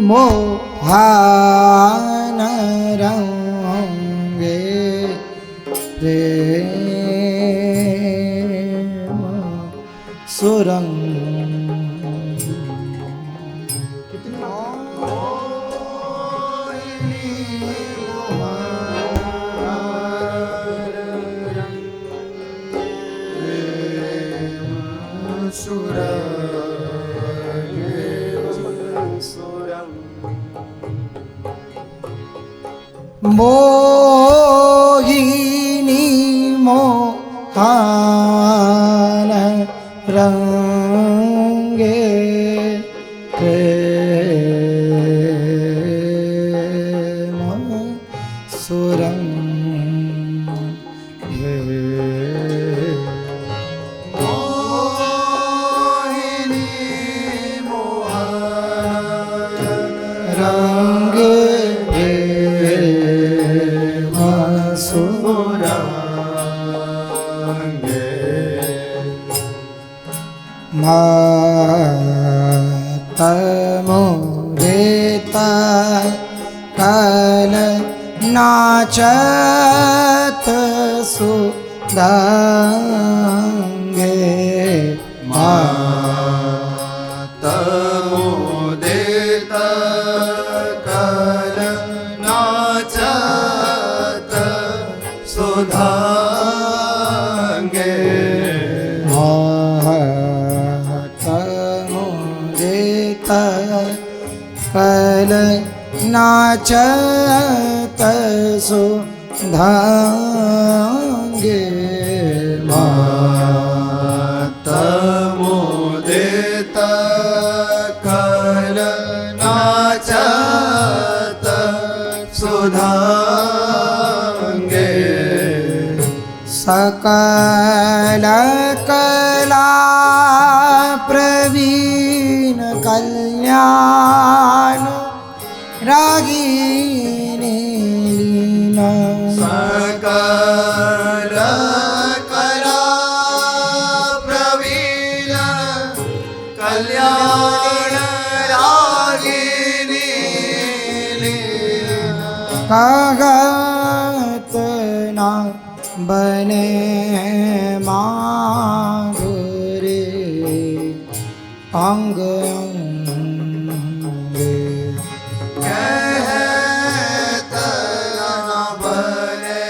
मोहान रंगे प्रेम सुरंग। मोहिनी मोहान रंगे प्रेम सुरंग। मातमुदिता कल नाचत सुदांगे। मातमुदिता कल नाचत सुधांगे। कल नाचत सुधांगे। मातमुदिता कल नाचत सुधांगे। सकल कला प्रवीण कल्याण रागिनी लीना। सकल कला प्रवीण कल्याण रागिनी लीना। कहत ना बने माधुरी अंग अंगे। कहत न बने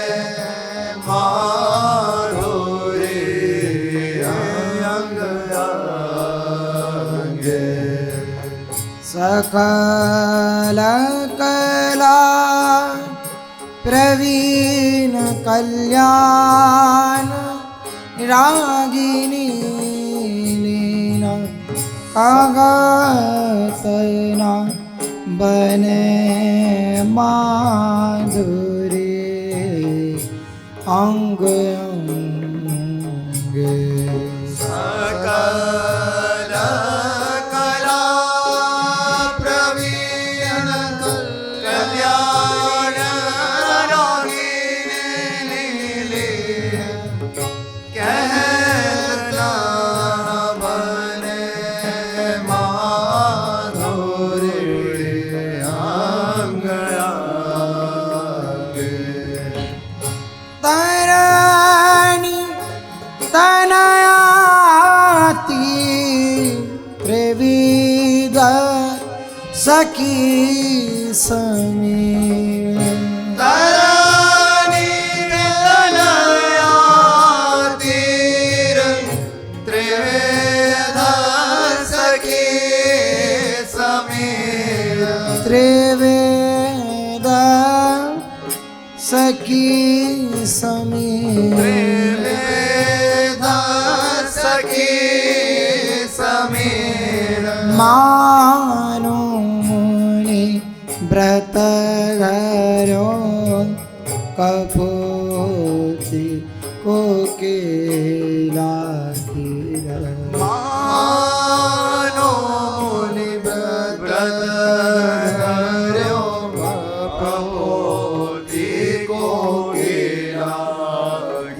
माधुरी अंग अंगे। सकल कला प्रवीण कल्याण रागिनी लीना। कहत न बने माधुरी अंग अंगे। सकल कला प्रवीण कल्याण रागिनी लीना। कहत न बने माधुरी अंग अंगे। तरानी तनयाति प्रविद सखी समीर। तरानी तनयातिर त्रिवेद सखी समीर। त्रिवेद सखी समीर। त्रिवेद सखी समीर। मानो मुनि व्रत धरो कपोति कोकिला तीर। मानो मुनि व्रत धरो कपोति कोकिला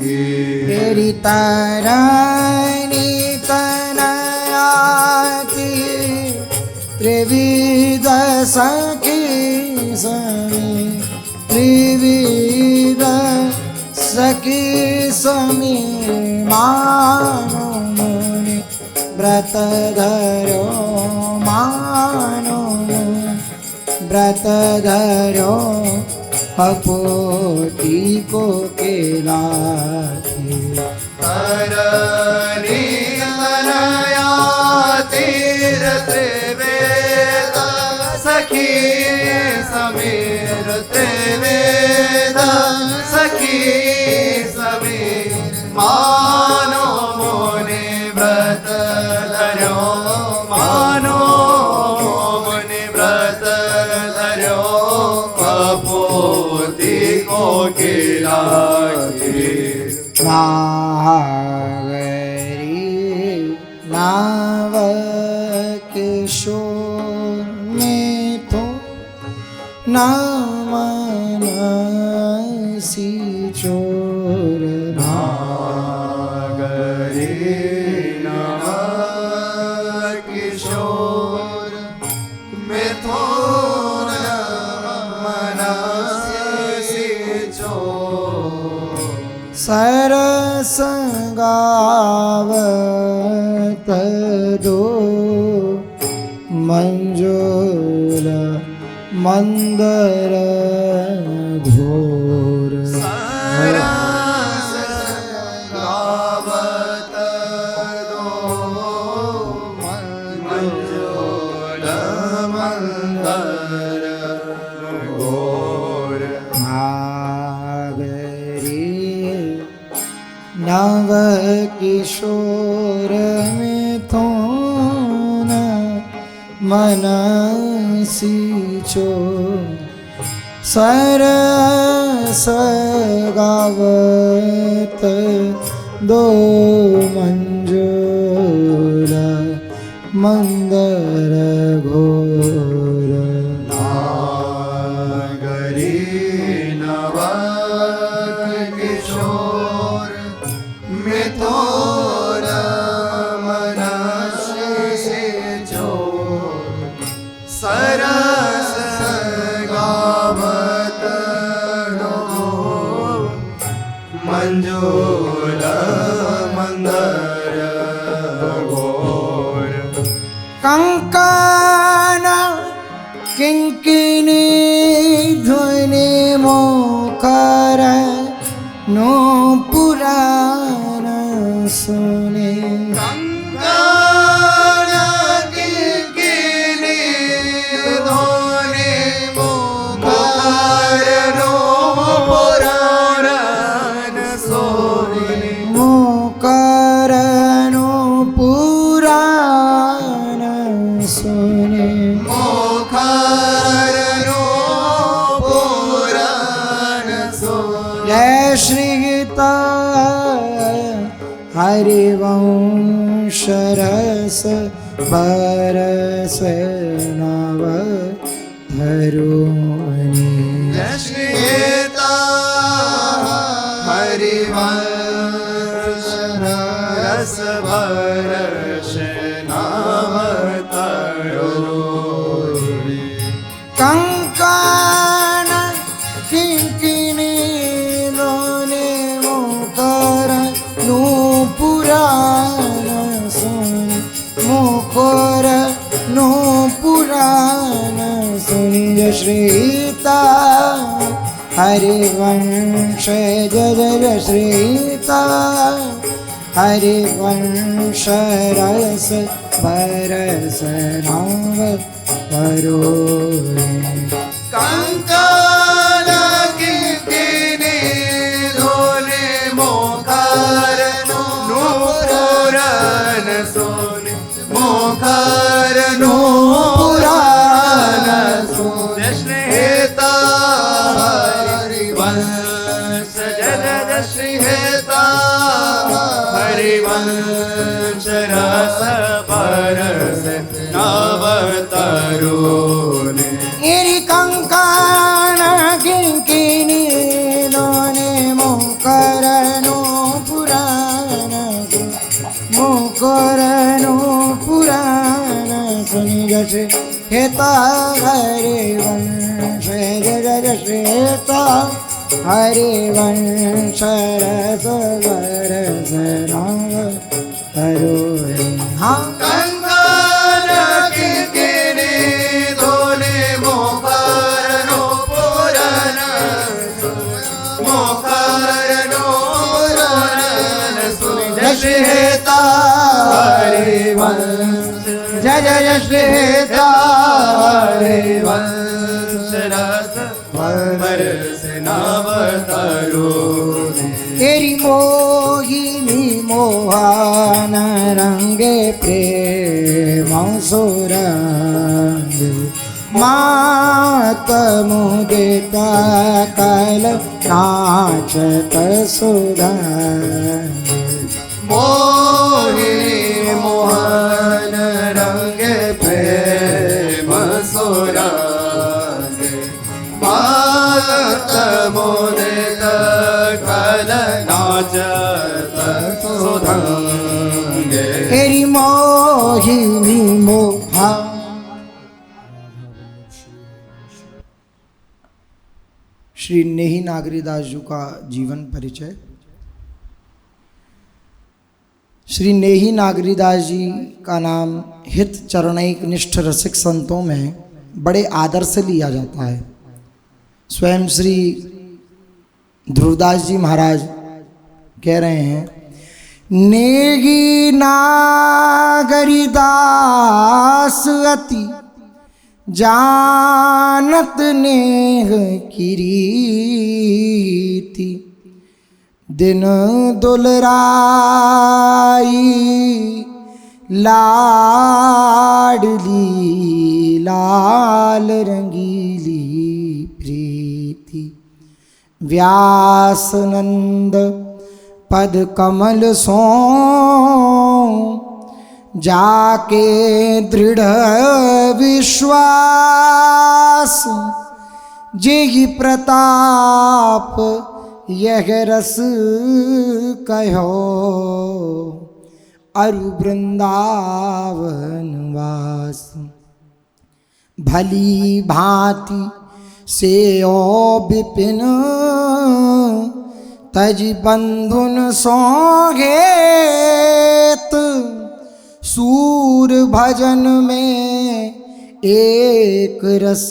तीर। तेरी तारानी तनयाति त्रिविध सखी समी त्रिविध सखी समी मानो मुनि व्रत धरो मानो मुनि व्रत धरो अपोती को केला तरणी तनया तीर्थ वेद सखी समीर त्रिवेद सखी समीर मानो मुनि व्रत धरो मानो मुनि व्रत धरो कपोती को खिलाए नागरी नाव किशोर में तो नामनसी चोर नागरी नव किशोर मिथुन मनसी चोर सरस गावत दो मंजूर मंदर घोर सरस गावत दो मंजूर मंदर घोर नागरी नव किशोर मिथुन मनसी चो सरस गावत दो मंजूर मंदर घोर नागरी नव किशोर मिथुन मनसी चोर सरस गावत दो मंजूर मंदर घोर कंकन किंकिनी ध्वनि मोकर नो पुराण सुने कंकण किंकिनी ध्वनि मोकर नो पुराण सुने मोकर नो पुराण सुने मोखर नो पुराण सुने जय श्री गीता हरिवंश रस बरस नव धरुनि जय श्री गीता हरिवंश रस भरस नाम तरुणी कंकन किंकिनी लोने मोकर नो पुराण सुन मोकर नो पुराण सुनि जय श्रीता हरिवंश जय जय श्रीता हरिवंश रस बरस नाम तरुणी कंकण किंकिनी ध्वनि मोखर नो पुराण सुने मोखर नो पुराण सुने जय श्री हेता हरिवंश जय जय श्री हेता हरिवंश रस बरस नव तरुणी इरि कंकण किंकिनी लोने मोकर नो पुराण मोकर नो पुराण सुनि जस हेता हरे वंश जय जय श्रेता हरे वंश रस बरस नाम हरो हाँ कंगन किंकिणी धोले मोकारनो पुरन सुनि श्रेता हरे वंश जय जय श्रेता हरे वंश रस बरस नावतारो तेरी मोहिनी मोहन रंगे प्रेम सुरंग मात मुदिता कल नाचत सुरंग मोहिनी मोहन रंग प्रेम सुरंग मात मुदित कल नाचत सुरंग तेरी मोहिनी मोहन। श्री नेही नागरीदास जी का जीवन परिचय। श्री नेही नागरीदास जी का नाम हित चरणैक निष्ठ रसिक संतों में बड़े आदर से लिया जाता है। स्वयं श्री ध्रुवदास जी महाराज कह रहे हैं, नेही नागरीदास अति जानत नेह की रीति दिन दुलराई लाडली लाल रंगीली प्रीति व्यासनंद पद कमल सो जाके दृढ़ विश्वास जेहि प्रताप यह रस कहो अरु वृंदावन वास भली भांति से ओ विपिन तज बंधुन सोगेत सूर भजन में एक रस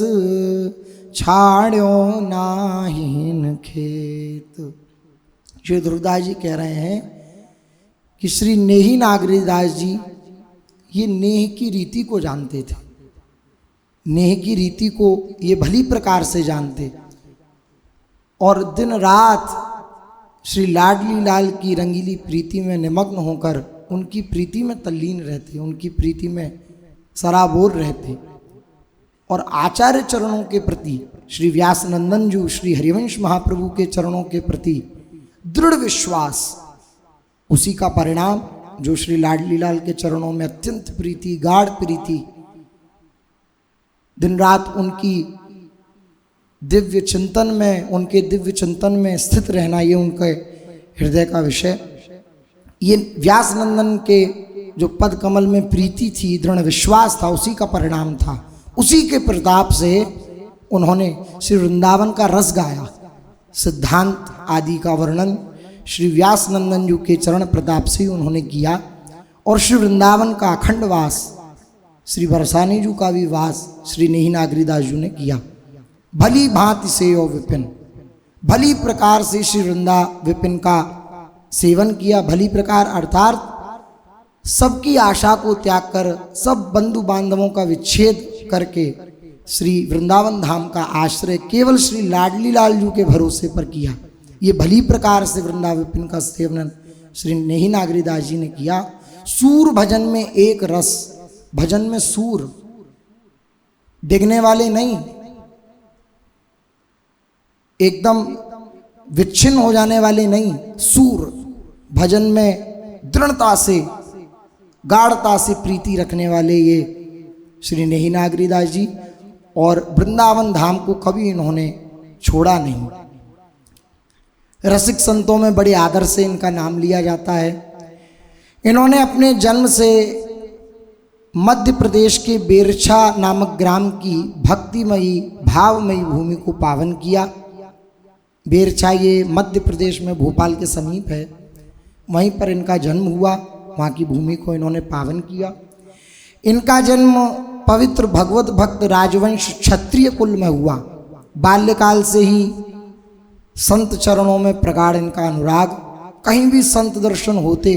छाड़ो नाहिन खेत। श्री ध्रुवदास जी कह रहे हैं कि श्री नेही नागरीदास जी ये नेह की रीति को जानते थे, नेह की रीति को ये भली प्रकार से जानते और दिन रात श्री लाडली लाल की रंगीली प्रीति में निमग्न होकर उनकी प्रीति में तल्लीन रहते, उनकी प्रीति में सराबोर रहते और आचार्य चरणों के प्रति श्री व्यासनंदन जी श्री हरिवंश महाप्रभु के चरणों के प्रति दृढ़ विश्वास, उसी का परिणाम जो श्री लाडली लाल के चरणों में अत्यंत प्रीति गाढ़ प्रीति, दिन रात उनकी दिव्य चिंतन में उनके दिव्य चिंतन में स्थित रहना, ये उनके हृदय का विषय, ये व्यासनंदन के जो पद कमल में प्रीति थी, दृढ़ विश्वास था, उसी का परिणाम था। उसी के प्रताप से उन्होंने श्री वृंदावन का रस गाया, सिद्धांत आदि का वर्णन श्री व्यासनंदन जी के चरण प्रताप से उन्होंने किया और श्री वृंदावन का अखंड वास, श्री बरसाने जी का भी वास श्री नेही नागरीदास जी ने किया। भली भांति से ओ विपिन, भली प्रकार से श्री वृंदा विपिन का सेवन किया। भली प्रकार अर्थात सबकी आशा को त्याग कर, सब बंधु बांधवों का विच्छेद करके श्री वृंदावन धाम का आश्रय केवल श्री लाडली लाल जी के भरोसे पर किया। ये भली प्रकार से वृंदा विपिन का सेवन श्री नेही नागरीदास जी ने किया। सूर भजन में एक रस, भजन में सूर डिगने वाले नहीं, एकदम विच्छिन्न हो जाने वाले नहीं, सूर भजन में दृढ़ता से गाढ़ता से प्रीति रखने वाले ये श्री नेही नागरीदास जी, और वृंदावन धाम को कभी इन्होंने छोड़ा नहीं। रसिक संतों में बड़े आदर से इनका नाम लिया जाता है। इन्होंने अपने जन्म से मध्य प्रदेश के बेरछा नामक ग्राम की भक्तिमयी भावमयी भूमि को पावन किया। बेरछा ये मध्य प्रदेश में भोपाल के समीप है, वहीं पर इनका जन्म हुआ। वहाँ की भूमि को इन्होंने पावन किया। इनका जन्म पवित्र भगवत भक्त राजवंश क्षत्रिय कुल में हुआ। बाल्यकाल से ही संत चरणों में प्रगाढ़ इनका अनुराग। कहीं भी संत दर्शन होते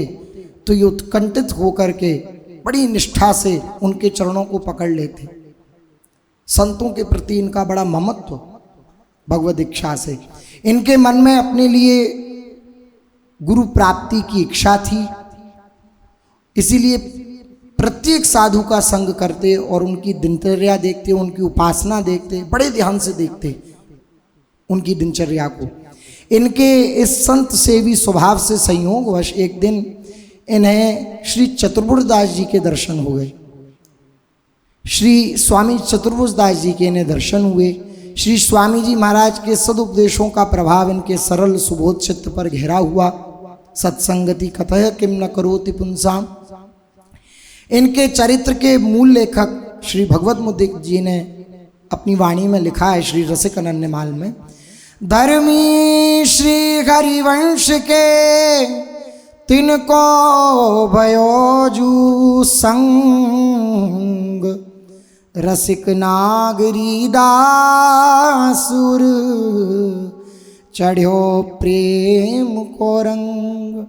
तो ये उत्कंठित होकर के बड़ी निष्ठा से उनके चरणों को पकड़ लेते। संतों के प्रति इनका बड़ा ममत्व भगवत इच्छा से। इनके मन में अपने लिए गुरु प्राप्ति की इच्छा थी, इसीलिए प्रत्येक साधु का संग करते और उनकी दिनचर्या देखते, उनकी उपासना देखते, बड़े ध्यान से देखते उनकी दिनचर्या को। इनके इस संत सेवी स्वभाव से संयोगवश एक दिन इन्हें श्री चतुर्भुज दास जी के दर्शन हो गए। श्री स्वामी चतुर्भुज दास जी के इन्हें दर्शन हुए। श्री स्वामी जी महाराज के सदुपदेशों का प्रभाव इनके सरल सुबोध चित्त पर गहरा हुआ। सत्संगति कतः किम न करोति पुंसाम। इनके चरित्र के मूल लेखक श्री भगवत मुद्रिक जी ने अपनी वाणी में लिखा है, श्री रसिक अनन्यमाल में, धर्मी श्री हरिवंश के तिनको भयोजू संग, रसिक नागरी दासुर चढ़्यो प्रेम को रंग।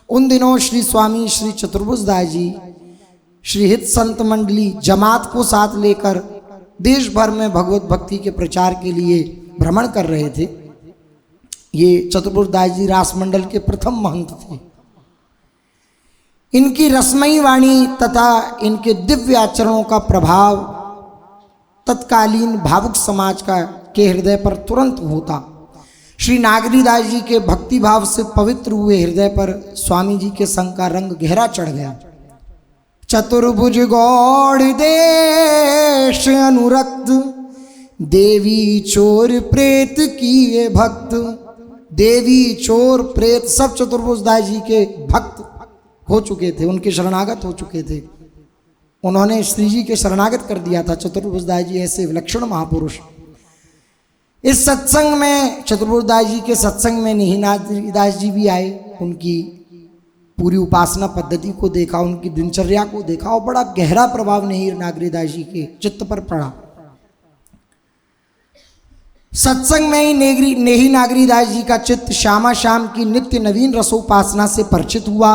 उन दिनों श्री स्वामी श्री चतुर्भुज दास जी श्री हित संत मंडली जमात को साथ लेकर देश भर में भगवत भक्ति के प्रचार के लिए भ्रमण कर रहे थे। ये चतुर्भुज दास जी रासमंडल के प्रथम महंत थे। इनकी रसमयी वाणी तथा इनके दिव्य आचरणों का प्रभाव तत्कालीन भावुक समाज के हृदय पर तुरंत होता। श्री नागरी दास जी के भक्ति भाव से पवित्र हुए हृदय पर स्वामी जी के संग का रंग गहरा चढ़ गया। चतुर्भुज गौड़ देश अनुरक्त, देवी चोर प्रेत किए भक्त। देवी चोर प्रेत सब चतुर्भुज दास जी के भक्त हो चुके थे, उनके शरणागत हो चुके थे। उन्होंने श्री जी के शरणागत कर दिया था। चतुर्भुज दास जी ऐसे विलक्षण महापुरुष। इस सत्संग में, चतुर्भुज दास जी के सत्संग में निहिनाद्रि दास जी भी आए। उनकी पूरी उपासना पद्धति को देखा, उनकी दिनचर्या को देखा और बड़ा गहरा प्रभाव निहिनाद्रि दास जी के चित्त पर पड़ा। सत्संग में ही निहिनाद्रि दास जी का चित्त श्यामा श्याम की नित्य नवीन रसोपासना से परिचित हुआ।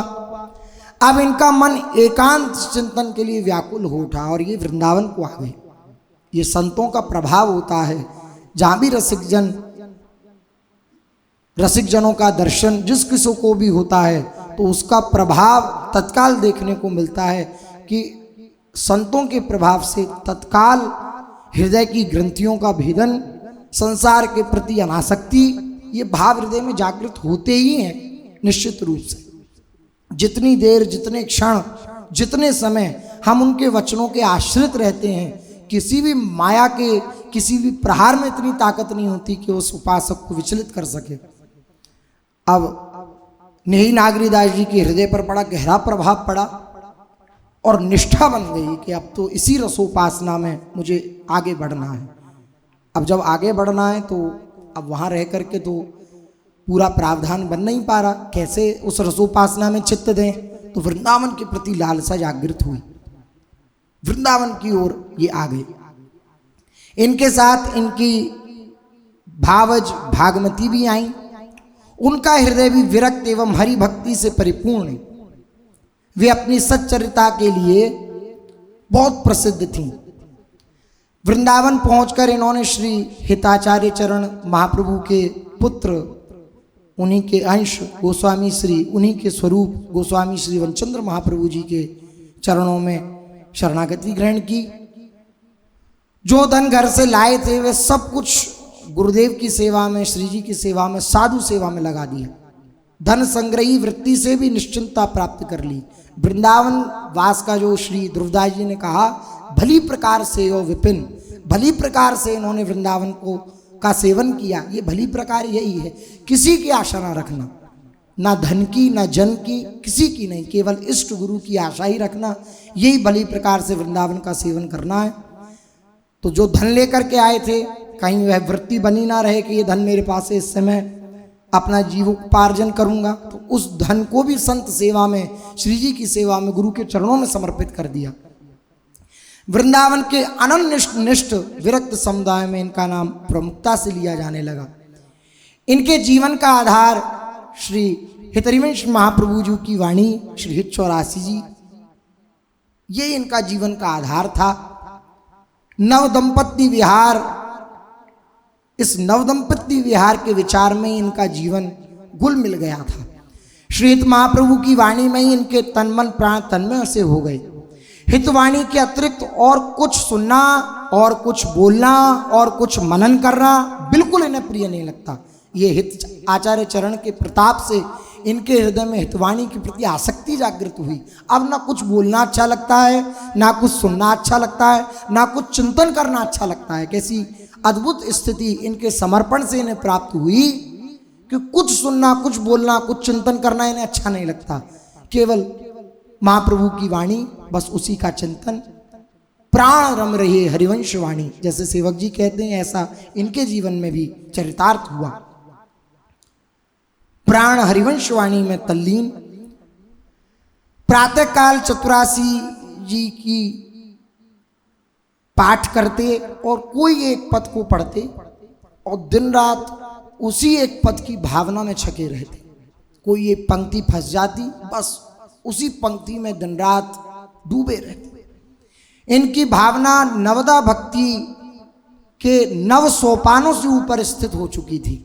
अब इनका मन एकांत चिंतन के लिए व्याकुल हो उठा और ये वृंदावन को आ गए। ये संतों का प्रभाव होता है, जहां भी रसिक जनों का दर्शन जिस किसी को भी होता है तो उसका प्रभाव तत्काल देखने को मिलता है कि संतों के प्रभाव से तत्काल हृदय की ग्रंथियों का भेदन, संसार के प्रति अनासक्ति, ये भाव हृदय में जागृत होते ही हैं निश्चित रूप से। जितनी देर, जितने क्षण, जितने समय हम उनके वचनों के आश्रित रहते हैं, किसी भी माया के किसी भी प्रहार में इतनी ताकत नहीं होती कि उस उपासक को विचलित कर सके। अब निहिनाद्रि दास जी के हृदय पर बड़ा गहरा प्रभाव पड़ा और निष्ठा बन गई कि अब तो इसी रसोपासना में मुझे आगे बढ़ना है। अब जब आगे बढ़ना है तो अब वहाँ रह करके तो पूरा प्रावधान बन नहीं पा रहा, कैसे उस रसोपासना में चित्त दें। तो वृंदावन के प्रति लालसा जागृत हुई, वृंदावन की ओर ये आ गए। इनके साथ इनकी भावज भागमती भी आई। उनका हृदय भी विरक्त एवं हरि भक्ति से परिपूर्ण। वे अपनी सच्चरिता के लिए बहुत प्रसिद्ध थीं। वृंदावन पहुंचकर इन्होंने श्री हिताचार्य चरण महाप्रभु के पुत्र, उन्हीं के अंश गोस्वामी श्री, उन्हीं के स्वरूप गोस्वामी श्री वनचंद्र महाप्रभु जी के चरणों में शरणागति ग्रहण की। जो धन घर से लाए थे वे सब कुछ गुरुदेव की सेवा में, श्री जी की सेवा में, साधु सेवा में लगा दिया। धन संग्रही वृत्ति से भी निश्चिंतता प्राप्त कर ली। वृंदावन वास का जो श्री ध्रुवदास जी ने कहा, भली प्रकार से ओ विपिन, भली प्रकार से इन्होंने वृंदावन को का सेवन किया। ये भली प्रकार यही है, किसी की आशा ना रखना। ना धन की ना जन की, किसी की नहीं, केवल इष्ट गुरु की आशा ही रखना, यही भली प्रकार से वृंदावन का सेवन करना है। तो जो धन लेकर के आए थे, कहीं वह वृत्ति बनी ना रहे कि ये धन मेरे पास है, इससे मैं अपना जीवोपार्जन करूंगा। तो उस धन को भी संत सेवा में, श्री जी की सेवा में, गुरु के चरणों में समर्पित कर दिया। वृंदावन के अनन्य निष्ठ विरक्त समुदाय में इनका नाम प्रमुखता से लिया जाने लगा। इनके जीवन का आधार श्री हितरिवंश महाप्रभु जी की वाणी, श्री हित 84 जी, ये इनका जीवन का आधार था। नव दंपत्ति विहार, इस नवदंपति विहार के विचार में इनका जीवन घुल मिल गया था। श्री हित महाप्रभु की वाणी में ही इनके तन मन प्राण तन्मय से हो गए। हितवाणी के अतिरिक्त और कुछ सुनना और कुछ बोलना और कुछ मनन करना बिल्कुल इन्हें प्रिय नहीं लगता। ये हित आचार्य चरण के प्रताप से इनके हृदय में हितवाणी के प्रति आसक्ति जागृत हुई। अब ना कुछ बोलना अच्छा लगता है, ना कुछ सुनना अच्छा लगता है, ना कुछ चिंतन करना अच्छा लगता है। कैसी अद्भुत स्थिति इनके समर्पण से इन्हें प्राप्त हुई कि कुछ सुनना, कुछ बोलना, कुछ चिंतन करना इन्हें अच्छा नहीं लगता। केवल महाप्रभु की वाणी, बस उसी का चिंतन। प्राण रम रहे हरिवंश वाणी, जैसे सेवक जी कहते हैं, ऐसा इनके जीवन में भी चरितार्थ हुआ। प्राण हरिवंश वाणी में तल्लीन। प्रातः काल चतुरासी जी की पाठ करते और कोई एक पद को पढ़ते और दिन रात उसी एक पद की भावना में छके रहते। कोई एक पंक्ति फंस जाती, बस उसी पंक्ति में दिन रात डूबे रहते। इनकी भावना नवदा भक्ति के नव सोपानों से ऊपर स्थित हो चुकी थी।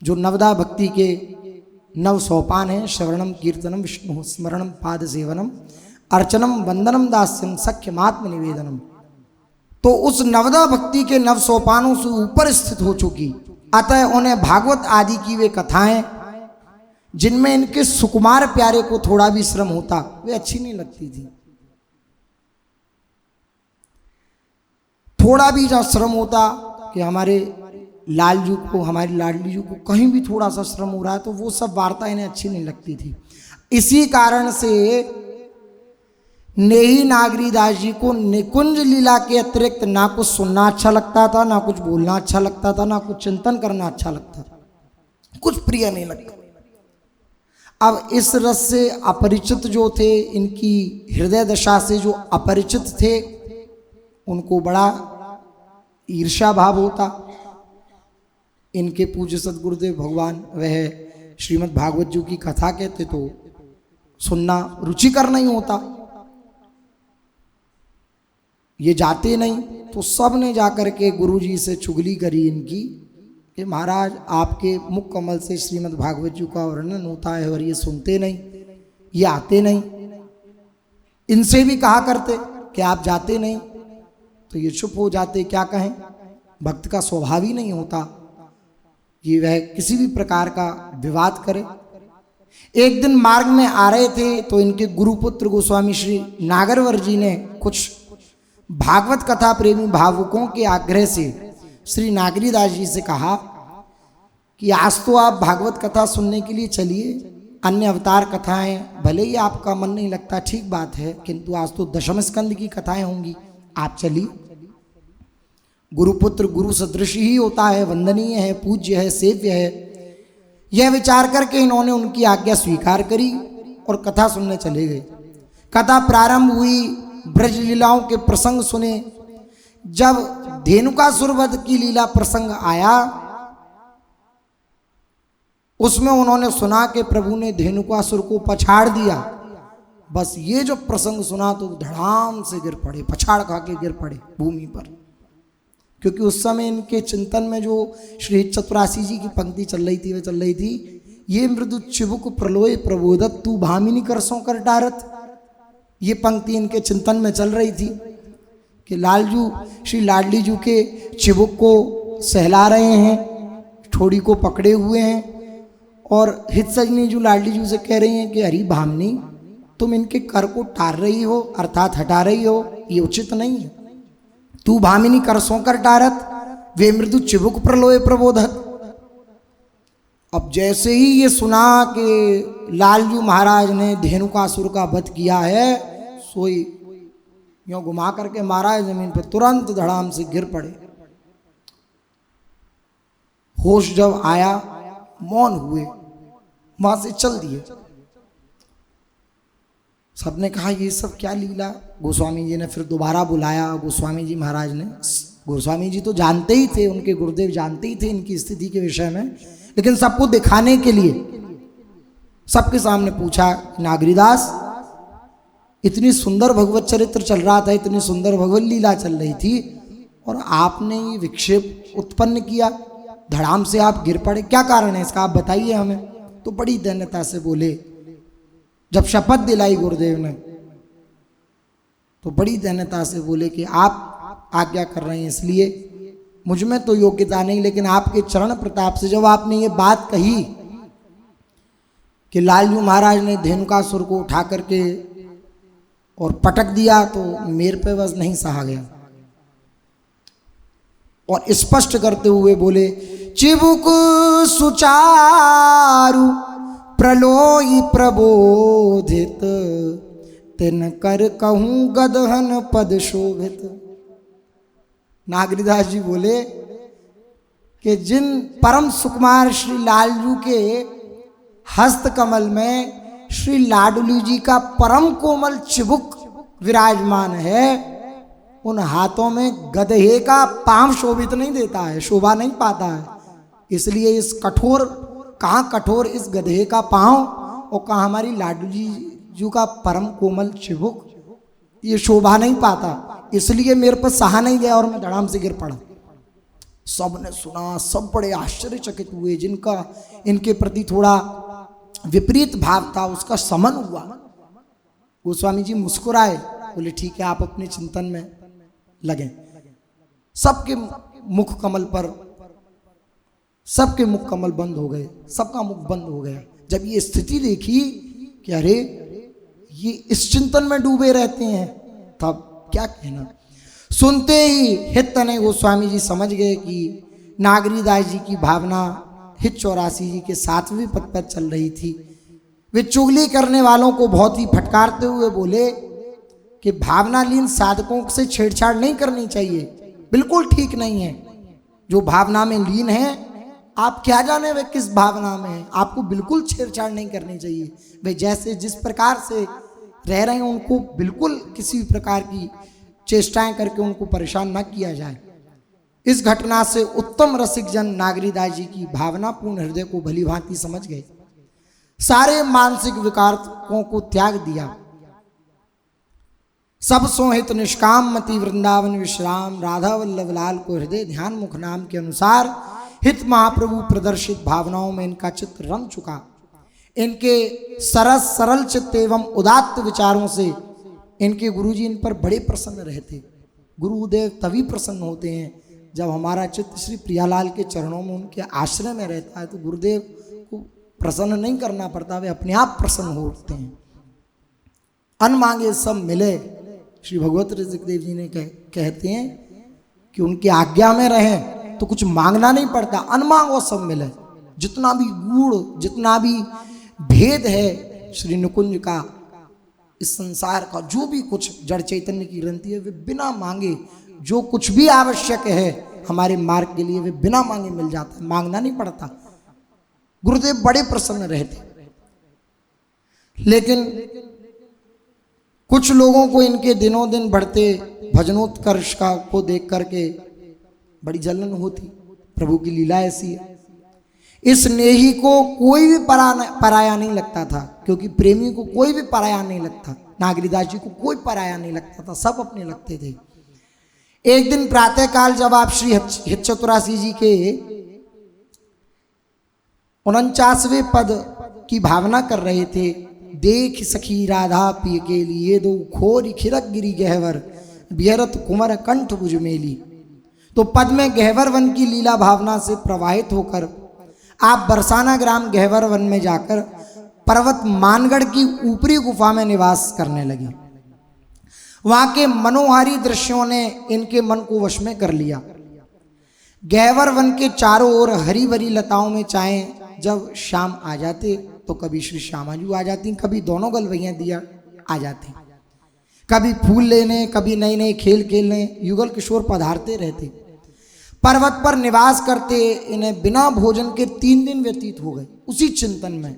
जो नवदा भक्ति के नव सोपान हैं, श्रवणम कीर्तनम विष्णु स्मरणम पाद सेवनम अर्चनम वंदनम दास्यम सख्यमात्म निवेदनम, तो उस नवदा भक्ति के नव सोपानों से ऊपर स्थित हो चुकी। अतः उन्हें भागवत आदि की वे कथाएं जिनमें इनके सुकुमार प्यारे को थोड़ा भी श्रम होता, वे अच्छी नहीं लगती थी। थोड़ा भी जब श्रम होता कि हमारे लालजू को, हमारी लाडली जी को कहीं भी थोड़ा सा श्रम हो रहा है, तो वो सब वार्ता इन्हें अच्छी नहीं लगती थी। इसी कारण से नेही नागरीदास जी को निकुंज लीला के अतिरिक्त ना कुछ सुनना अच्छा लगता था, ना कुछ बोलना अच्छा लगता था, ना कुछ चिंतन करना अच्छा लगता था, कुछ प्रिय नहीं लगता। अब इस रस से अपरिचित जो थे, इनकी हृदय दशा से जो अपरिचित थे, उनको बड़ा ईर्ष्या भाव होता। इनके पूज्य सदगुरुदेव भगवान वह श्रीमद् भागवत जी की कथा कहते तो सुनना रुचिकर नहीं होता। ये जाते नहीं तो सब ने जाकर के गुरु जी से चुगली करी इनकी कि महाराज आपके मुख कमल से श्रीमद् भागवत जी का वर्णन होता है और ये सुनते नहीं, ये आते नहीं। इनसे भी कहा करते कि आप जाते नहीं, तो ये चुप हो जाते, क्या कहें। भक्त का स्वभाव ही नहीं होता कि वह किसी भी प्रकार का विवाद करे। एक दिन मार्ग में आ रहे थे तो इनके गुरुपुत्र गोस्वामी श्री नागरवर जी ने कुछ भागवत कथा प्रेमी भावुकों के आग्रह से श्री नागरीदास जी से कहा कि आज तो आप भागवत कथा सुनने के लिए चलिए, अन्य अवतार कथाएं भले ही आपका मन नहीं लगता, ठीक बात है, किंतु आज तो दशम स्कंद की कथाएं होंगी, आप चलिए। गुरुपुत्र गुरु सदृश ही होता है, वंदनीय है, पूज्य है, सेव्य है। यह विचार करके इन्होंने उनकी आज्ञा स्वीकार करी और कथा सुनने चले गए। कथा प्रारंभ हुई, ब्रज लीलाओं के प्रसंग सुने। जब धेनुकासुर वध की लीला प्रसंग आया, उसमें उन्होंने सुना कि प्रभु ने धेनुकासुर को पछाड़ दिया। बस ये जो प्रसंग सुना तो धड़ाम से गिर पड़े, पछाड़ खा के गिर पड़े भूमि पर, क्योंकि उस समय इनके चिंतन में जो श्री 84 जी की पंक्ति चल रही थी, वह चल रही थी, ये मृदु चिबुक प्रलोय प्रबोधत तू भामिनी करसों कर डारत। ये पंक्ति इनके चिंतन में चल रही थी कि लालजू श्री लाडली जू के चिबुक को सहला रहे हैं, ठोड़ी को पकड़े हुए हैं, और हित सजनी जू लाडली जू से कह रही हैं कि अरे भामिनी, तुम इनके कर को टार रही हो, अर्थात हटा रही हो, ये उचित नहीं है। तू भामिनी कर सोकर टारत वे मृदु चिबुक प्रलोय प्रबोधत। अब जैसे ही ये सुना कि लालजू महाराज ने धेनुकासुर का वध किया है, सोई यूं घुमा करके मारा है जमीन पर, तुरंत धड़ाम से गिर पड़े। होश जब आया, मौन हुए, वहां से चल दिए। सबने कहा ये सब क्या लीला। गोस्वामी जी ने फिर दोबारा बुलाया। गोस्वामी जी महाराज ने, गोस्वामी जी तो जानते ही थे, उनके गुरुदेव जानते ही थे इनकी स्थिति के विषय में, लेकिन सबको दिखाने के लिए सबके सामने पूछा, नागरीदास इतनी सुंदर भगवत चरित्र चल रहा था, इतनी सुंदर भगवत लीला चल रही थी, और आपने ये विक्षेप उत्पन्न किया, धड़ाम से आप गिर पड़े, क्या कारण है इसका, आप बताइए हमें। तो बड़ी दैन्यता से बोले, जब शपथ दिलाई गुरुदेव ने, तो बड़ी दैन्यता से बोले कि आप आज्ञा कर रहे हैं इसलिए, मुझ में तो योग्यता नहीं, लेकिन आपके चरण प्रताप से जब आपने ये बात कही कि लालजू महाराज ने धेनुकासुर को उठा करके और पटक दिया, तो मेरे पे बस नहीं सहा गया। और स्पष्ट करते हुए बोले, चिबुक सुचारु प्रलोई प्रबोधित, तिन कर कहूं गदहन पद शोभित। नागरीदास जी बोले कि जिन परम सुकुमार श्री लालजू के हस्त कमल में श्री लाडली जी का परम कोमल चिबुक विराजमान है, उन हाथों में गधे का पांव शोभित नहीं देता है, शोभा नहीं पाता है। इसलिए इस कठोर, कहाँ कठोर इस गधे का पांव और कहाँ हमारी लाडली जी का परम कोमल चिबुक, ये शोभा नहीं पाता, इसलिए मेरे पर सहा नहीं गया और मैं धड़ाम से गिर पड़ा। सबने सुना, सब बड़े आश्चर्यचकित हुए। जिनका इनके प्रति थोड़ा विपरीत भाव था उसका समन हुआ। गोस्वामी जी मुस्कुराए, बोले ठीक है, आप अपने चिंतन में लगे। सबके मुख कमल पर, सबके मुख कमल बंद हो गए, सबका मुख बंद हो गया। जब ये स्थिति देखी कि अरे ये इस चिंतन में डूबे रहते हैं, तब क्या कहना। सुनते ही हित तने गोस्वामी जी समझ गए कि नागरीदास जी की भावना हित 84 जी के 7वें पद पर चल रही थी। वे चुगली करने वालों को बहुत ही फटकारते हुए बोले कि भावनालीन साधकों से छेड़छाड़ नहीं करनी चाहिए, बिल्कुल ठीक नहीं है। जो भावना में लीन है, आप क्या जाने वे किस भावना में है, आपको बिल्कुल छेड़छाड़ नहीं करनी चाहिए। वे जैसे जिस प्रकार से रह रहे हैं उनको बिल्कुल किसी भी प्रकार की चेष्टाएं करके उनको परेशान न किया जाए। इस घटना से उत्तम रसिक जन नागरीदास जी की भावनापूर्ण हृदय को भली भांति समझ गए, सारे मानसिक विकारों को त्याग दिया। सब सोहित निष्काम मति वृंदावन विश्राम, राधा वल्लभ लाल को हृदय ध्यान मुख नाम के अनुसार हित महाप्रभु प्रदर्शित भावनाओं में इनका चित्त रंग चुका। इनके सरस सरल चित्त एवं उदात्त विचारों से इनके गुरुजी इन पर बड़े प्रसन्न रहते। गुरुदेव तभी प्रसन्न होते हैं जब हमारा चित्त श्री प्रियालाल के चरणों में, उनके आश्रय में रहता है, तो गुरुदेव को प्रसन्न नहीं करना पड़ता, वे अपने आप प्रसन्न हो उठते हैं। अन मांगे सब मिले, श्री भगवत ऋषिदेव जी ने कहते हैं कि उनकी आज्ञा में रहें तो कुछ मांगना नहीं पड़ता, अनमांगो सब मिले। जितना भी गुण, जितना भी भेद है श्री निकुंज का, इस संसार का जो भी कुछ जड़ चैतन्य की ग्रंथि है, वे बिना मांगे जो कुछ भी आवश्यक है हमारे मार्ग के लिए, वे बिना मांगे मिल जाता है, मांगना नहीं पड़ता। गुरुदेव बड़े प्रसन्न रहते। लेकिन कुछ लोगों को इनके दिनों दिन बढ़ते भजनोत्कर्ष का को देख करके बड़ी जलन होती। प्रभु की लीला ऐसी है। इस नेही को कोई भी पराया नहीं लगता था, क्योंकि प्रेमी को कोई भी पराया नहीं लगता। नागरीदास जी को कोई पराया नहीं लगता था, सब अपने लगते थे। एक दिन प्रातः काल जब आप श्री हित 84 जी के 49वें पद की भावना कर रहे थे, देख सखी राधा पिय के लिए दो खोरी खिरक गिरी गहवर, बिहरत कुमर कंठ बुझमेली। तो पद में गहवर वन की लीला भावना से प्रवाहित होकर आप बरसाना ग्राम गहवर वन में जाकर पर्वत मानगढ़ की ऊपरी गुफा में निवास करने लगे। वहां के मनोहारी दृश्यों ने इनके मन को वश में कर लिया। गहवर वन के चारों ओर हरी भरी लताओं में चाहे जब शाम आ जाते तो कभी श्री श्यामाजू आ जाती, कभी दोनों गलवैया दिया आ जाती, कभी फूल लेने, कभी नए नए खेल खेलने युगल किशोर पधारते रहते। पर्वत पर निवास करते इन्हें बिना भोजन के 3 दिन व्यतीत हो गए उसी चिंतन में।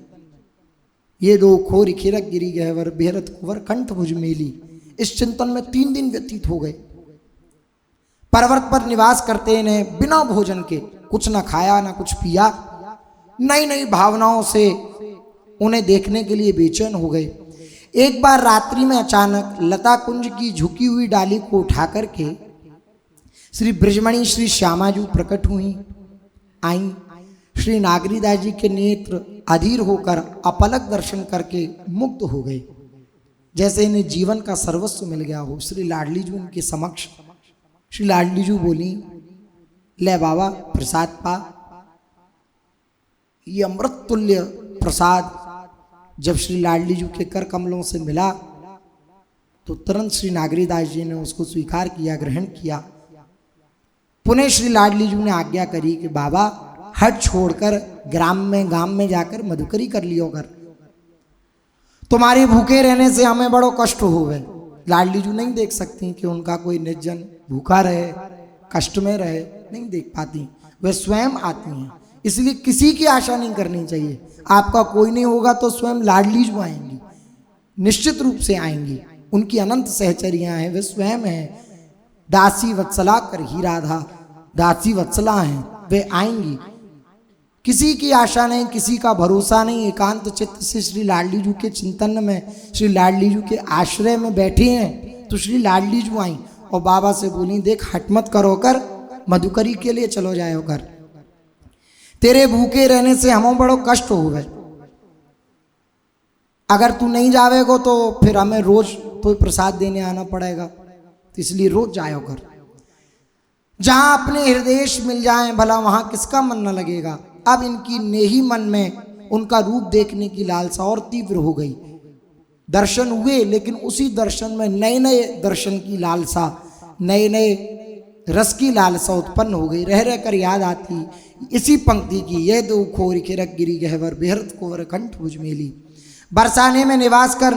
ये दो खोर खिरक गिरी गहवर बेहरत कुंवर कंठ भुज मेली, इस चिंतन में 3 दिन व्यतीत हो गए। पर्वत पर निवास करते इन्हें बिना भोजन के, कुछ ना खाया ना कुछ पिया, नई नई भावनाओं से उन्हें देखने के लिए बेचैन हो गए। एक बार रात्रि में अचानक लता कुंज की झुकी हुई डाली को उठा करके श्री ब्रजमणि श्री श्यामाजू प्रकट हुई, आई। श्री नागरीदास जी के नेत्र अधीर होकर अपलक दर्शन करके मुग्ध हो गए, जैसे इन्हें जीवन का सर्वस्व मिल गया हो। श्री लाडली जी उनके समक्ष, श्री लाडली जी बोली, ले बाबा प्रसाद पा। ये अमृत तुल्य प्रसाद जब श्री लाडली जी के कर कमलों से मिला तो तुरंत श्री नागरीदास जी ने उसको स्वीकार किया, ग्रहण किया। पुनः श्री लाडली जी ने आज्ञा करी कि बाबा हट छोड़कर गांव में जाकर मधुकरी कर लियो कर, तुम्हारे भूखे रहने से हमें बड़ो कष्ट हो गए। लाडली जी नहीं देख सकती कि उनका कोई निर्जन भूखा रहे, कष्ट में रहे, नहीं देख पाती, वे स्वयं आती हैं। इसलिए किसी की आशा नहीं करनी चाहिए। आपका कोई नहीं होगा तो स्वयं लाडली जी आएंगी, निश्चित रूप से आएंगी। उनकी अनंत सहचरियां हैं, वे स्वयं हैं। दासी वत्सला कर ही राधा, दासी वत्सला हैं, वे आएंगी। किसी की आशा नहीं, किसी का भरोसा नहीं। एकांत चित्त से श्री लाडली जी के चिंतन में, श्री लाडली जी के आश्रय में बैठे हैं तो श्री लाडली जी आई और बाबा से बोली, देख हट मत करो कर, मधुकरी के लिए चलो जाओ कर, तेरे भूखे रहने से हमें बड़ो कष्ट हो गए। अगर तू नहीं जावेगो तो फिर हमें रोज तो प्रसाद देने आना पड़ेगा, तो इसलिए रोज जायो कर। जहां अपने हृदय मिल जाए भला वहां किसका मन न लगेगा। अब इनकी नेही मन में उनका रूप देखने की लालसा और तीव्र हो गई। दर्शन हुए, लेकिन उसी दर्शन में नए नए दर्शन की लालसा, नए नए रस की लालसा उत्पन्न हो गई। रह कर याद आती इसी पंक्ति की, ये दो खोर खिरक गिरी गहवर बेहरत कुंवर कंठ भुज मेली। बरसाने में निवास कर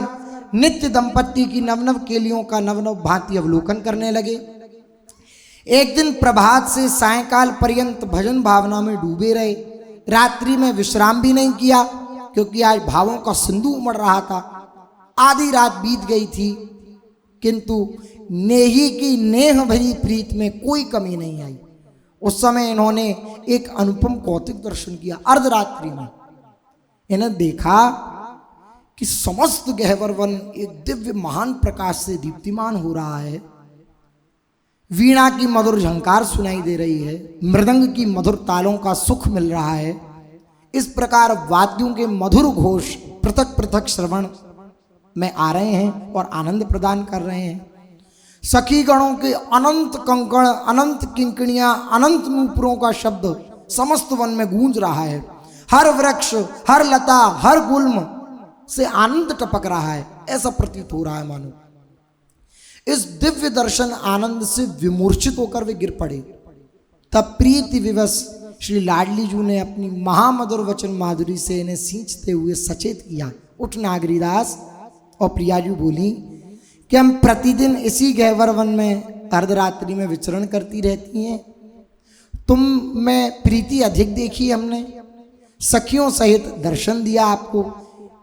नित्य दंपत्ति की नवनव केलियों का नवनव भांति अवलोकन करने लगे। एक दिन प्रभात से सायंकाल पर्यंत भजन भावना में डूबे रहे। रात्रि में विश्राम भी नहीं किया, क्योंकि आज भावों का सिंधु उमड़ रहा था। आधी रात बीत गई थी, किंतु नेही की नेह भरी प्रीत में कोई कमी नहीं आई। उस समय इन्होंने एक अनुपम कौतिक दर्शन किया। अर्धरात्रि में इन्हें देखा कि समस्त गहवर वन एक दिव्य महान प्रकाश से दीप्तिमान हो रहा है। वीणा की मधुर झंकार सुनाई दे रही है, मृदंग की मधुर तालों का सुख मिल रहा है। इस प्रकार वाद्यों के मधुर घोष पृथक पृथक श्रवण में आ रहे हैं और आनंद प्रदान कर रहे हैं। सखी गणों के अनंत कंकण, अनंत किंकणियां, अनंत नूपुरों का शब्द समस्त वन में गूंज रहा है। हर वृक्ष, हर लता, हर गुल्म से आनंद टपक रहा है, ऐसा प्रतीत हो रहा है मानो। इस दिव्य दर्शन आनंद से विमूर्छित होकर वे गिर पड़े। तब प्रीति विवश श्री लाडली जी ने अपनी महामधुर वचन माधुरी से इन्हें सींचते हुए सचेत किया, उठ नागरीदास। और प्रियाजू बोली कि हम प्रतिदिन इसी गहवर वन में अर्धरात्रि में विचरण करती रहती हैं। तुम में प्रीति अधिक देखी हमने, सखियों सहित दर्शन दिया आपको।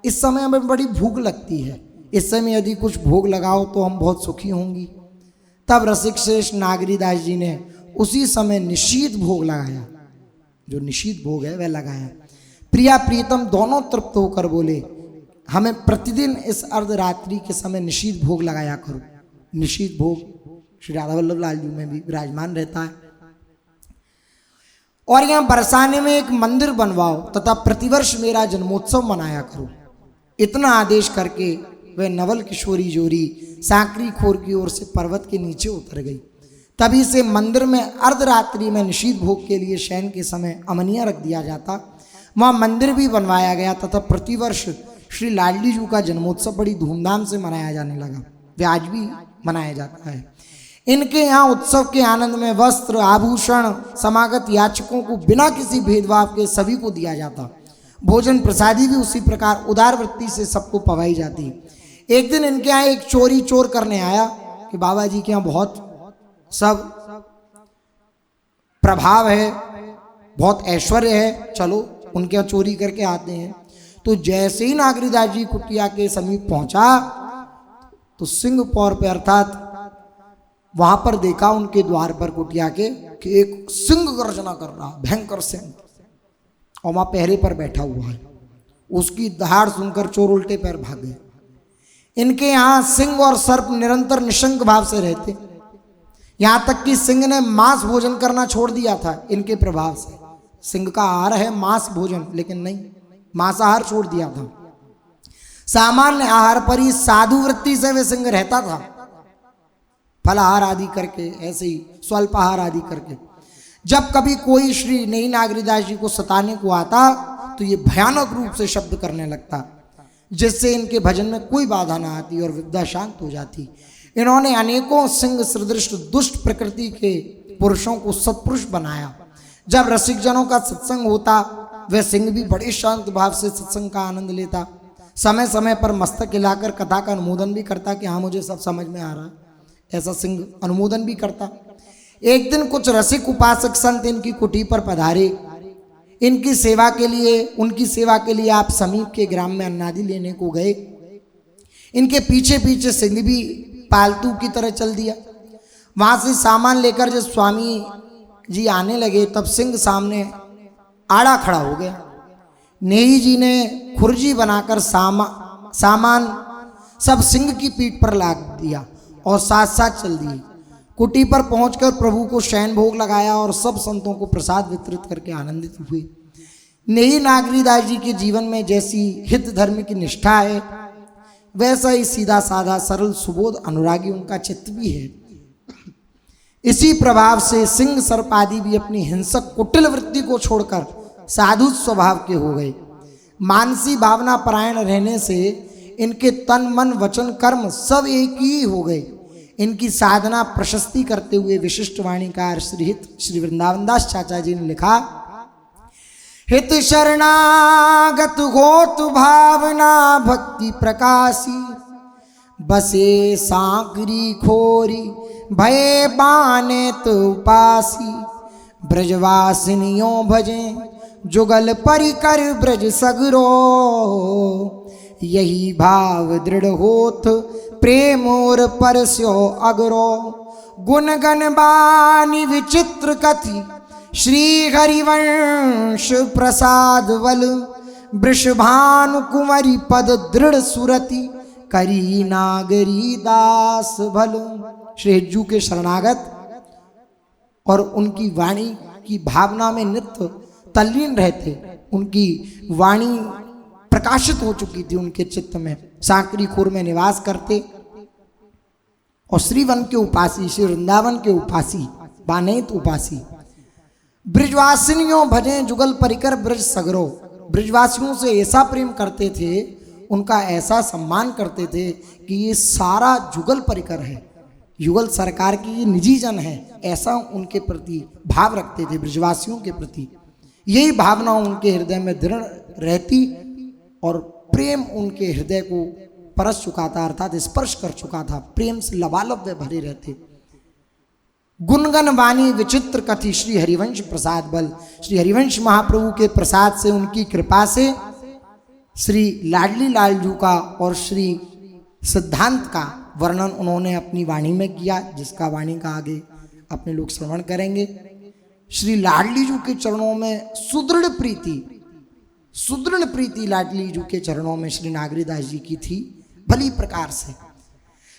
इस समय हमें बड़ी भूख लगती है, इस समय यदि कुछ भोग लगाओ तो हम बहुत सुखी होंगी। तब रसिक श्रेष्ठ नागरीदास जी ने उसी समय निशीत भोग लगाया, जो निशीत भोग है वह लगाया। प्रिया प्रीतम दोनों तृप्त होकर बोले, हमें प्रतिदिन इस अर्धरात्रि के समय निशीत भोग लगाया करो। निशीत भोग श्री राधा वल्लभ लाल जी में भी विराजमान रहता है। और यहाँ बरसाने में एक मंदिर बनवाओ तथा प्रतिवर्ष मेरा जन्मोत्सव मनाया करो। इतना आदेश करके वह नवल किशोरी जोड़ी सांकरी खोर की ओर से पर्वत के नीचे उतर गई। तभी से मंदिर में अर्धरात्रि में निशीत भोग के लिए शयन के समय अमनिया रख दिया जाता। वहाँ मंदिर भी बनवाया गया तथा प्रतिवर्ष श्री लाडली जी का जन्मोत्सव बड़ी धूमधाम से मनाया जाने लगा। वह आज भी मनाया जाता है। इनके यहाँ उत्सव के आनंद में वस्त्र आभूषण समागत याचकों को बिना किसी भेदभाव के सभी को दिया जाता। भोजन प्रसादी भी उसी प्रकार उदार वृत्ति से सबको पवाई जाती है। एक दिन इनके यहाँ एक चोरी चोर करने आया कि बाबा जी के यहाँ बहुत सब प्रभाव है, बहुत ऐश्वर्य है, चलो उनके यहाँ चोरी करके आते हैं। तो जैसे ही नागरीदास जी कुटिया के समीप पहुंचा तो सिंह पौर पे अर्थात वहां पर देखा उनके द्वार पर कुटिया के कि एक सिंह गर्जना कर रहा, भयंकर सिंह, और वहां पहरे पर बैठा हुआ है। उसकी दहाड़ सुनकर चोर उल्टे पैर भागे। इनके यहाँ सिंह और सर्प निरंतर निशंक भाव से रहते, यहां तक कि सिंह ने मांस भोजन करना छोड़ दिया था इनके प्रभाव से। सिंह का आहार है मांस भोजन, लेकिन नहीं, मांसाहार छोड़ दिया था। सामान्य आहार पर ही साधु वृत्ति से वे सिंह रहता था, फलाहार आदि करके, ऐसे ही स्वल्पाहार आदि करके। जब कभी कोई श्री नई नागरीदास जी को सताने को आता तो ये भयानक रूप से शब्द करने लगता, जिससे इनके भजन में कोई बाधा ना आती और विद्या शांत हो जाती। इन्होंने अनेकों सिंह सदृश दुष्ट प्रकृति के पुरुषों को सत्पुरुष बनाया। जब रसिक जनों का सत्संग होता वह सिंह भी बड़े शांत भाव से सत्संग का आनंद लेता। समय समय पर मस्तक हिलाकर कथा का अनुमोदन भी करता कि हाँ मुझे सब समझ में आ रहा है, ऐसा सिंह अनुमोदन भी करता। एक दिन कुछ रसिक उपासक संत इनकी कुटी पर पधारे। उनकी सेवा के लिए आप समीप के ग्राम में अन्नादि लेने को गए। इनके पीछे पीछे सिंह भी पालतू की तरह चल दिया। वहां से सामान लेकर जब स्वामी जी आने लगे तब सिंह सामने आड़ा खड़ा हो गया। नेही जी ने खुरजी बनाकर सामान सब सिंह की पीठ पर लाद दिया और साथ साथ चल दिए। कुटी पर पहुंचकर प्रभु को शयन भोग लगाया और सब संतों को प्रसाद वितरित करके आनंदित हुए। नेही नागरीदास जी के जीवन में जैसी हित धर्म की निष्ठा है, वैसा ही सीधा साधा सरल सुबोध अनुरागी उनका चित्त भी है। इसी प्रभाव से सिंह सर्प आदि भी अपनी हिंसक कुटिल वृत्ति को छोड़कर साधु स्वभाव के हो गए। मानसी भावना परायण रहने से इनके तन मन वचन कर्म सब एक ही हो गए। इनकी साधना प्रशस्ति करते हुए विशिष्ट वाणीकार श्री वृंदावन दास चाचा जी ने लिखा, हित शरणागत होत भावना भक्ति प्रकाशी, बसे सांकरी खोरी भय बाने तो उपासी, ब्रजवासिनियों भजे जुगल परिकर ब्रज सगरो, यही भाव दृढ़ होत प्रेम और परस्यो अगरो, गुण गण बानी विचित्र कथि श्री हरिवंश प्रसाद बल, वृषभानु कुंवरी पद दृढ़ सुरति करी नागरी दास भल। श्री हज्जू के शरणागत और उनकी वाणी की भावना में नित्य तल्लीन रहते। उनकी वाणी प्रकाशित हो चुकी थी उनके चित्त में। सांकरी खोर में निवास करते और श्रीवन के उपासी, श्री वृंदावन के उपासी, बानेत उपासी। ब्रजवासिनियों भजे जुगल परिकर ब्रज सगरो, ब्रजवासियों से ऐसा प्रेम करते थे, उनका ऐसा सम्मान करते थे कि ये सारा जुगल परिकर है, युगल सरकार की ये निजी जन है, ऐसा उनके प्रति भाव रखते थे ब्रजवासियों के प्रति। यही भावना उनके हृदय में दृढ़ रहती और प्रेम उनके हृदय को परस चुका था, अर्थात स्पर्श कर चुका था। प्रेम से लबालब वे भरे रहते। गुणगन वाणी विचित्र कथि श्री हरिवंश प्रसाद बल, श्री हरिवंश महाप्रभु के प्रसाद से, उनकी कृपा से श्री लाडली लालजू का और श्री सिद्धांत का वर्णन उन्होंने अपनी वाणी में किया, जिसका वाणी का आगे अपने लोग श्रवण करेंगे। श्री लाडली जू के चरणों में सुदृढ़ प्रीति लाडली जू के चरणों में श्री नागरीदास जी की थी भली प्रकार से।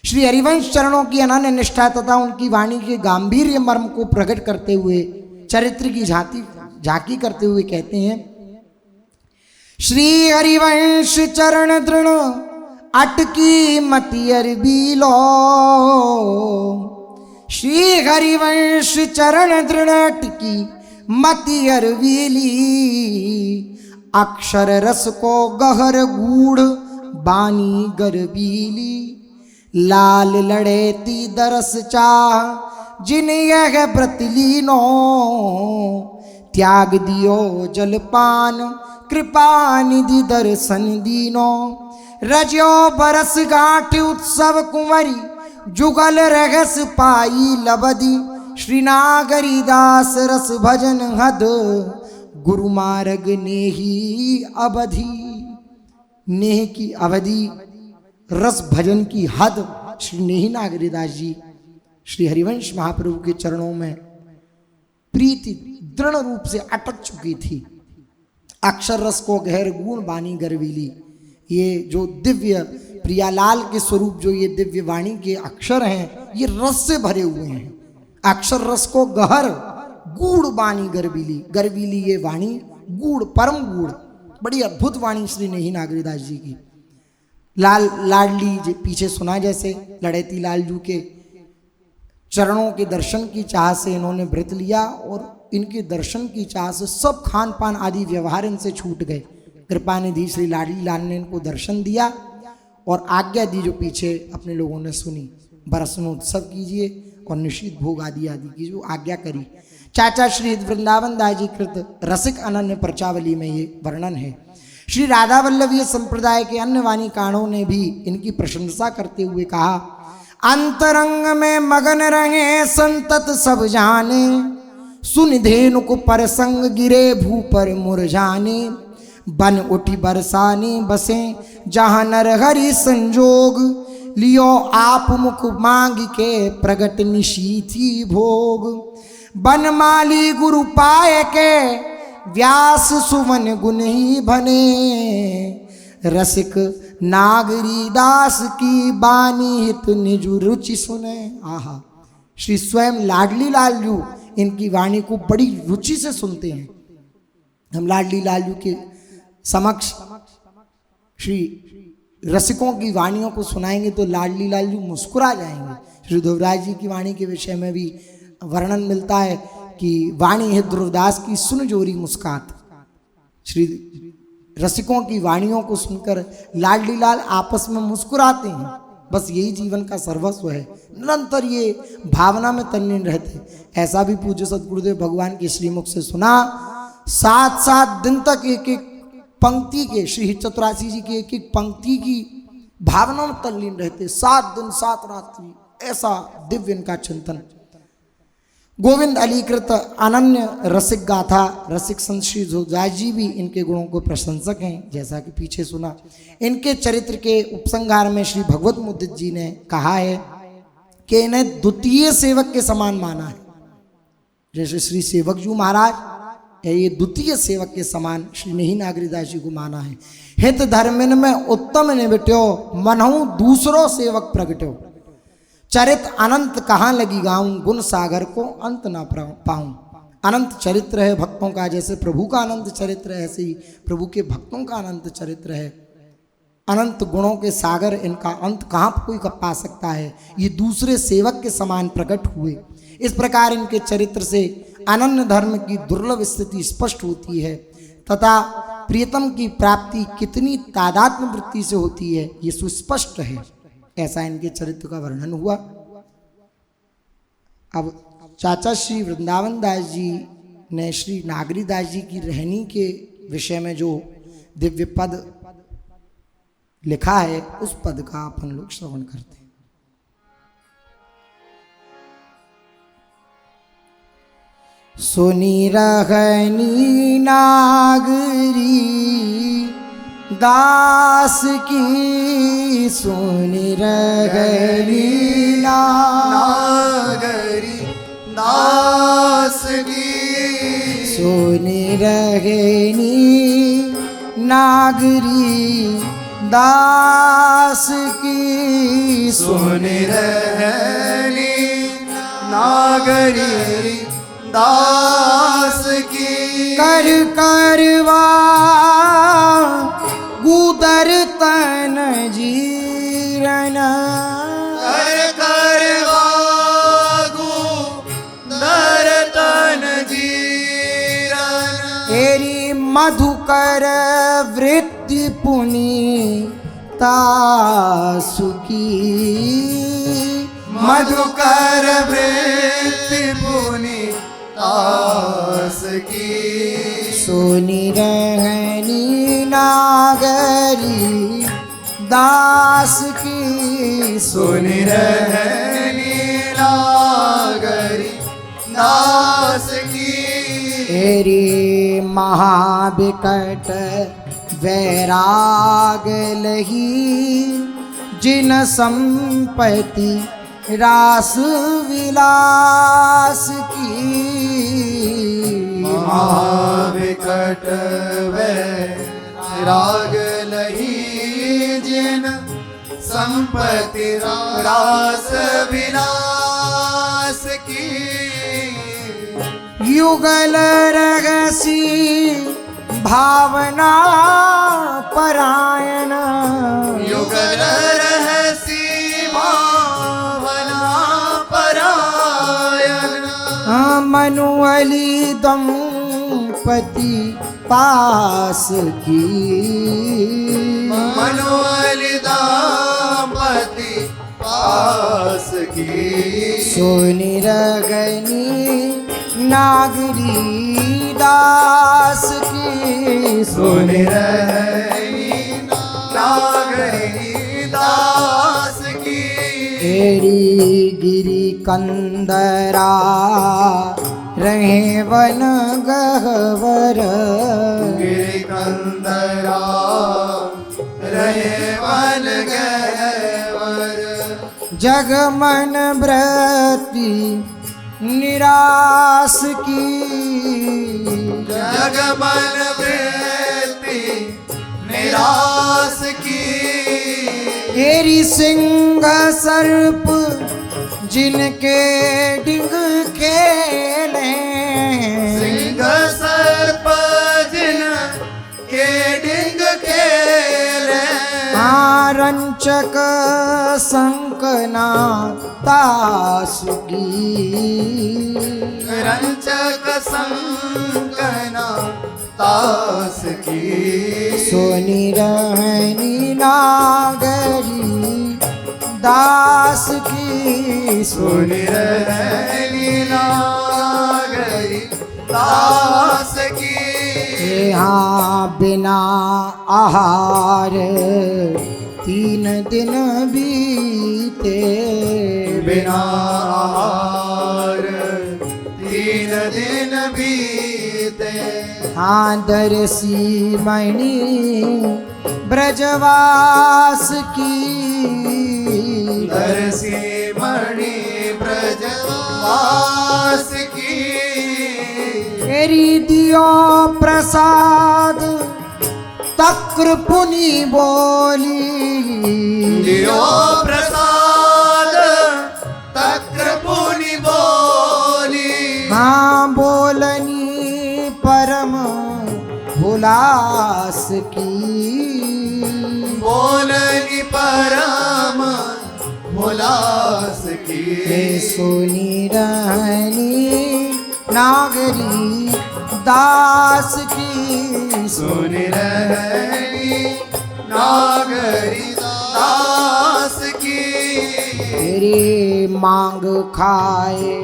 श्री हरिवंश चरणों की अनन्य निष्ठा तथा उनकी वाणी के गांभीर्य मर्म को प्रकट करते हुए, चरित्र की झांकी करते हुए कहते हैं, श्री हरिवंश चरण दृढ़ अटकी मति अरबी लो, श्री हरिवंश चरण दृढ़ अटकी मति अरबीली, अक्षर रस को गहर गूढ़ बानी गरबीली, लाल लड़ेती दरस चाह जिन यह व्रत लीनो, त्याग दियो जलपान कृपा निधि दर्शन दीनो, रजो बरस गांठ उत्सव कुंवरी, जुगल रहस पाई लबदी, श्री नागरी दास रस भजन हद, गुरु मार्ग नेही अवधि। नेह की अवधि, रस भजन की हद श्री नेही नागरीदास जी श्री हरिवंश महाप्रभु के चरणों में प्रीति दृढ़ रूप से अटक चुकी थी। अक्षर रस को गहर गुण बानी गर्वीली, ये जो दिव्य प्रियालाल के स्वरूप जो ये दिव्य वाणी के अक्षर हैं, ये रस से भरे हुए हैं। अक्षर रस को गहर गूढ़ बानी गर्वीली, गर्वीली ये वाणी गूढ़ परम गूढ़, बड़ी अद्भुत वाणी श्री नेही नागरीदास जी की। लाल लाडली पीछे सुना जैसे लड़ैती लालजू के चरणों के दर्शन की चाह से इन्होंने व्रत लिया और इनके दर्शन की चाह से सब खान पान आदि व्यवहार इनसे छूट गए। कृपा निधि श्री लाडली लाल ने इनको दर्शन दिया और आज्ञा दी जो पीछे अपने लोगों ने सुनी, बरसनोत्सव कीजिए और निश्चित भोग आदि आदि की जो आज्ञा करी। चाचा श्री वृंदावन दास जी कृत रसिक अनन्य प्रचावली में ये वर्णन है। श्री राधा वल्लभीय संप्रदाय के अन्य वाणी काणों ने भी इनकी प्रशंसा करते हुए कहा, अंतरंग में मगन रहे संतत सब जाने, सुन धेनुक पर संग गिरे भू पर मुरझाने, बन उठी बरसाने बसे जहाँ नर हरि संजोग, लियो आप मुख मांग के प्रगट निशीथी भोग, बनमाली गुरु पाए के व्यास सुवन गुण ही बने, रसिक नागरी दास की बानी हित निज रुचि सुने। आहा, श्री स्वयं लाडली लालजू इनकी वाणी को बड़ी रुचि से सुनते हैं। हम लाडली लालजू के समक्ष श्री रसिकों की वाणियों को सुनाएंगे तो लाडली लालजू मुस्कुरा जाएंगे। श्री ध्रुवराज जी की वाणी के विषय में भी वर्णन मिलता है कि वाणी है ध्रुवदास की सुन जोरी मुस्कात। श्री रसिकों की वाणियों को सुनकर लाडली लाल आपस में मुस्कुराते हैं। बस यही जीवन का सर्वस्व है, निरंतर ये भावना में तल्लीन रहते। ऐसा भी पूज्य सदगुरुदेव भगवान के श्रीमुख से सुना, 7-7 दिन तक एक एक पंक्ति के, श्री चतुरासी जी की एक एक पंक्ति की भावना में तल्लीन रहते। 7 दिन 7 रात्रि ऐसा दिव्य इनका चिंतन। गोविंद अलीकृत अनन्य रसिक गाथा रसिक संत श्री ध्रुवदास जी भी इनके गुणों को प्रशंसक हैं, जैसा कि पीछे सुना। इनके चरित्र के उपसंहार में श्री भगवत मुदित जी ने कहा है कि इन्हें द्वितीय सेवक के समान माना है। जैसे श्री सेवकजू महाराज ये द्वितीय सेवक के समान श्री नेही नागरीदास जी को माना है। हित धर्मिन में उत्तम निबट्यो, मनहु दूसरो सेवक प्रगट्यो, चरित अनंत कहाँ लगी गाऊं, गुण सागर को अंत ना पाऊं। अनंत चरित्र है भक्तों का, जैसे प्रभु का अनंत चरित्र है ऐसे ही प्रभु के भक्तों का अनंत चरित्र है। अनंत गुणों के सागर, इनका अंत कहाँ कोई पा सकता है। ये दूसरे सेवक के समान प्रकट हुए। इस प्रकार इनके चरित्र से अनन्य धर्म की दुर्लभ स्थिति स्पष्ट होती है तथा प्रियतम की प्राप्ति कितनी तादात्म्य वृत्ति से होती है ये सुस्पष्ट है। ऐसा इनके चरित्र का वर्णन हुआ। अब चाचा श्री वृंदावन दास जी ने श्री नागरीदास जी की रहनी के विषय में जो दिव्य पद लिखा है उस पद का अपन लोग श्रवण करते हैं। सुनी रहनी नागरी दास की, सुनी रहनी नागरी दास की, सुनी रहनी नागरी दास की, सुनी रहनी नागरी दास की, कर करवा गुदर तन जीरन, कर करवा गुदर तन जीरन, एरी मधुकर वृत्ति पुनि तासुकी, मधुकर वृत्ति पुनि तास की, सोनी रहनी नागरी दास की सुनि रहनी नागरी दास की। तेरी महाविकट वैराग लही जिन संपत्ति रास विलास की। महाविकट वैराग लही जिन संपत्ति रास विलास की। युगल रहसी भावना परायण युगल रहसी भावना परायण। मनुअली दंपति पास की। मनुअली दंपति पास की। सोनी रगनी नागरी दास की। सुनि रहनी नागरी दास की। तेरी गिरी कंदरा रहे वन गहवर। गिरि कंदरा रहे वन गहवर। जग मन व्रति निराश की। जग मन वृत्ति निराश की। तेरी सिंह सर्प जिनके डिंग खेले। सिंह सर्प जिन के डिंग खेले। रंचक संकना तास की। रंचक संकना तास की। सोनी रहनी नागरी दास की। सुनि रहनी नागरी दास की। यहाँ बिना आहार 3 दिन बीते। बिना आहार 3 दिन बीते। हाँ दरसी मणि ब्रजवास की। दरसी मणि ब्रजवास की। तेरी दियो प्रसाद तक्र पुनि बोली। दियो प्रसाद तक्र पुनि बोली। हाँ बोलनी परम हुलास की। बोलनी परम हुलास की। सोनी रहनी नागरी दास की। सुनि रहनी नागरी दास की। तेरी मांग खाए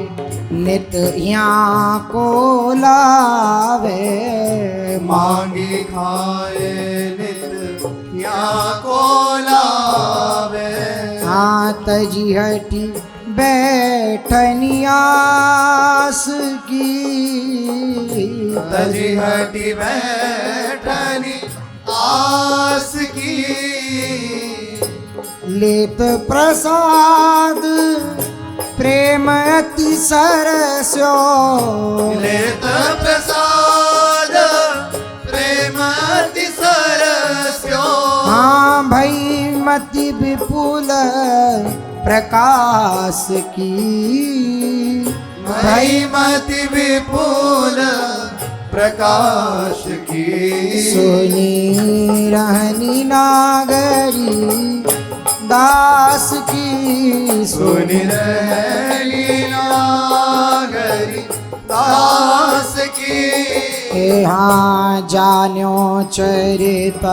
नित यहाँ को लावे। मांगी खाए नित यहाँ को लावे। हाँ तजी हटी बैठनी आस की। तजी हटी बैठनी आस की। लेत प्रसाद प्रेम अति सरस्यो। लेत प्रसाद प्रेम अति सरस्यो। हाँ भई मति विपुल प्रकाश की। भई मति विपुल प्रकाश की। सुनी रहनी नागरी दास की। सुनि रहनी नागरी दास की। यहाँ जान्यो चरित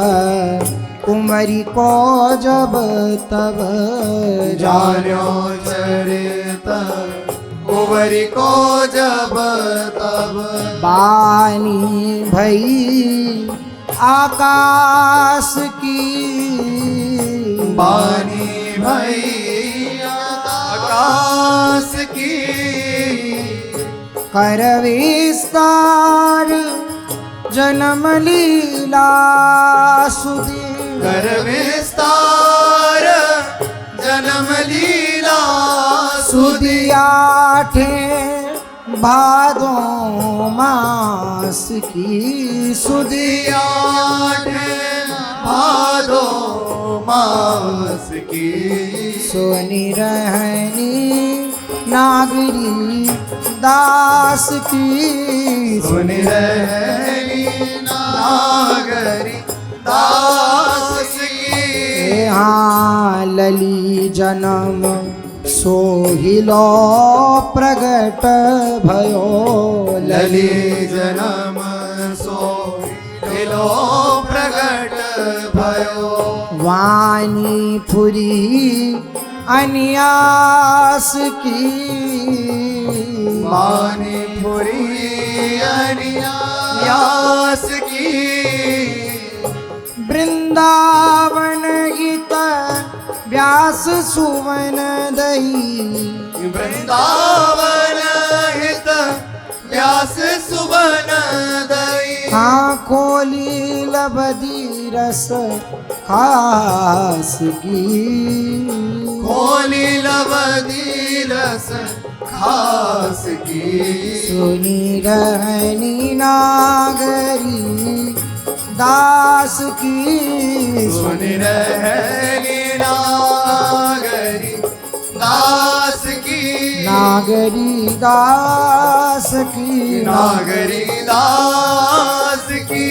कुंवरी को जब तब। जान्यो चरित कुंवरी को जब तब। बानी भई आकाश की बानी भैया आकाश की कर विस्तार जन्म लीला सुधी कर विस्तार जन्म लीला सुधी आठे भादो मास की सुधी आठ भादो मास की सोनी रहनी नागरी दास की सुन रहनी नागरी दास की हाँ लली जन्म सोहिलो प्रगट भयो लली जन्म सोहिलो प्रगट भयो वाणी फुरी अन्यास की वाणी फुरी अन्यास की वृंदावन गीत व्यास सुवन दई वृंदावन हित व्यास सुवन दई हाँ खोली लबदी रस खास की खोली लबदी रस खास की सुनी रहनी नागरी दास की सुन रहनी नागरी दास की नागरी दास की नागरी दास की